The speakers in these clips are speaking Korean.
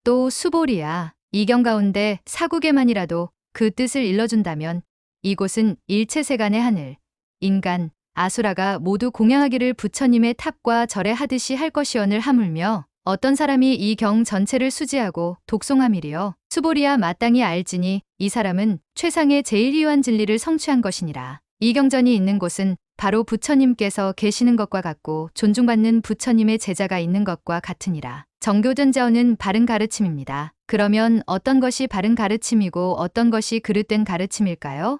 또 수보리야. 이경 가운데 사국에만이라도 그 뜻을 일러준다면 이곳은 일체세간의 하늘, 인간, 아수라가 모두 공양하기를 부처님의 탑과 절에 하듯이 할 것이언을 하물며 어떤 사람이 이 경 전체를 수지하고 독송함이리요. 수보리야 마땅히 알지니 이 사람은 최상의 제일희유한 진리를 성취한 것이니라. 이 경전이 있는 곳은 바로 부처님께서 계시는 것과 같고 존중받는 부처님의 제자가 있는 것과 같으니라. 정교전자어는 바른 가르침입니다. 그러면 어떤 것이 바른 가르침이고 어떤 것이 그릇된 가르침일까요?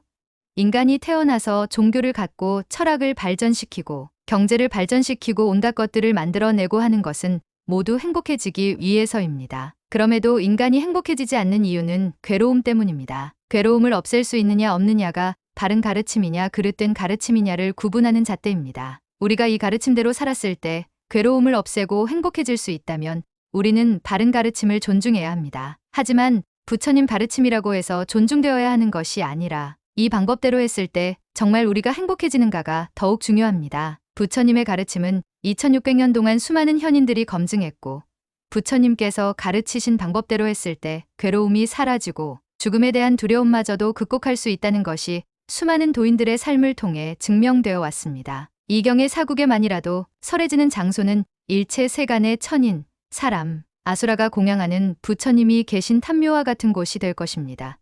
인간이 태어나서 종교를 갖고 철학을 발전시키고 경제를 발전시키고 온갖 것들을 만들어내고 하는 것은 모두 행복해지기 위해서입니다. 그럼에도 인간이 행복해지지 않는 이유는 괴로움 때문입니다. 괴로움을 없앨 수 있느냐 없느냐가 바른 가르침이냐 그릇된 가르침이냐를 구분하는 잣대입니다. 우리가 이 가르침대로 살았을 때 괴로움을 없애고 행복해질 수 있다면 우리는 바른 가르침을 존중해야 합니다. 하지만 부처님 가르침이라고 해서 존중되어야 하는 것이 아니라 이 방법대로 했을 때 정말 우리가 행복해지는가가 더욱 중요합니다. 부처님의 가르침은 2600년 동안 수많은 현인들이 검증했고 부처님께서 가르치신 방법대로 했을 때 괴로움이 사라지고 죽음에 대한 두려움마저도 극복할 수 있다는 것이 수많은 도인들의 삶을 통해 증명되어 왔습니다. 이 경의 사국에만이라도 설해지는 장소는 일체 세간의 천인, 사람, 아수라가 공양하는 부처님이 계신 탐묘와 같은 곳이 될 것입니다.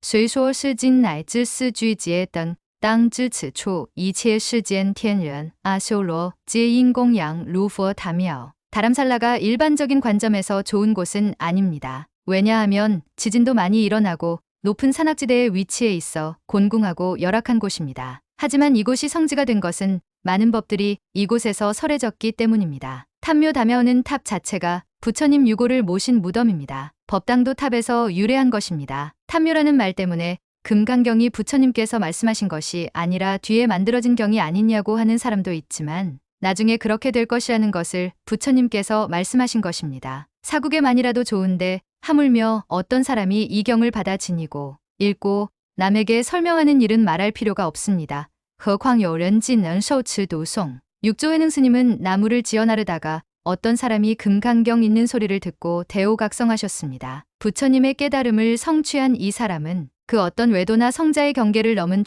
虽说是今乃至四句节等当知此处一切世间天人阿修罗皆因供养如佛塔庙. 다람살라가 일반적인 관점에서 좋은 곳은 아닙니다. 왜냐하면 지진도 많이 일어나고 높은 산악지대에 위치해 있어 곤궁하고 열악한 곳입니다. 하지만 이곳이 성지가 된 것은 많은 법들이 이곳에서 설해졌기 때문입니다. 탑묘 다며오는 탑 자체가 부처님 유고를 모신 무덤입니다. 법당도 탑에서 유래한 것입니다. 탑묘라는 말 때문에 금강경이 부처님께서 말씀하신 것이 아니라 뒤에 만들어진 경이 아니냐고 하는 사람도 있지만 나중에 그렇게 될 것이라는 것을 부처님께서 말씀하신 것입니다. 사국에만이라도 좋은데 하물며 어떤 사람이 이 경을 받아 지니고 읽고 남에게 설명하는 일은 말할 필요가 없습니다. 何况有人既能受持读诵. 육조회능 스님은 나무를 지어 나르다가 어떤 사람이 금강경 있는 소리를 듣고 대오각성하셨습니다. 부처님의 깨달음을 성취한 이 사람은 그 어떤 외도나 성자의 경계를 넘은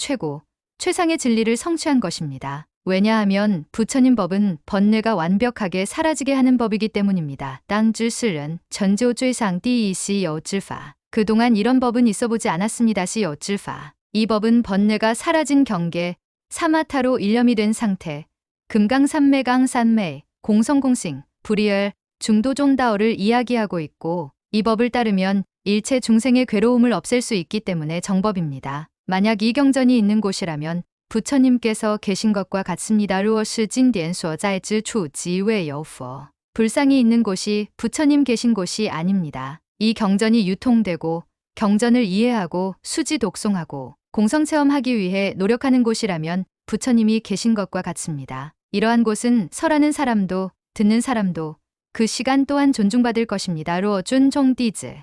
최상의 진리를 성취한 것입니다. 왜냐하면 부처님 법은 번뇌가 완벽하게 사라지게 하는 법이기 때문입니다. 땅知世人 전지오죄상 띠이시여질파. 그동안 이런 법은 있어보지 않았습니다. 시여질파. 이 법은 번뇌가 사라진 경계, 사마타로 일념이 된 상태, 금강산매강산매, 공성공싱, 불이열, 중도종다어를 이야기하고 있고 이 법을 따르면 일체 중생의 괴로움을 없앨 수 있기 때문에 정법입니다. 만약 이 경전이 있는 곳이라면 부처님께서 계신 것과 같습니다. 若是经典所在之处即未有佛. 불상이 있는 곳이 부처님 계신 곳이 아닙니다. 이 경전이 유통되고 경전을 이해하고 수지 독송하고 공성체험하기 위해 노력하는 곳이라면 부처님이 계신 것과 같습니다. 이러한 곳은 설하는 사람도 듣는 사람도 그 시간 또한 존중받을 것입니다. 若尊重弟子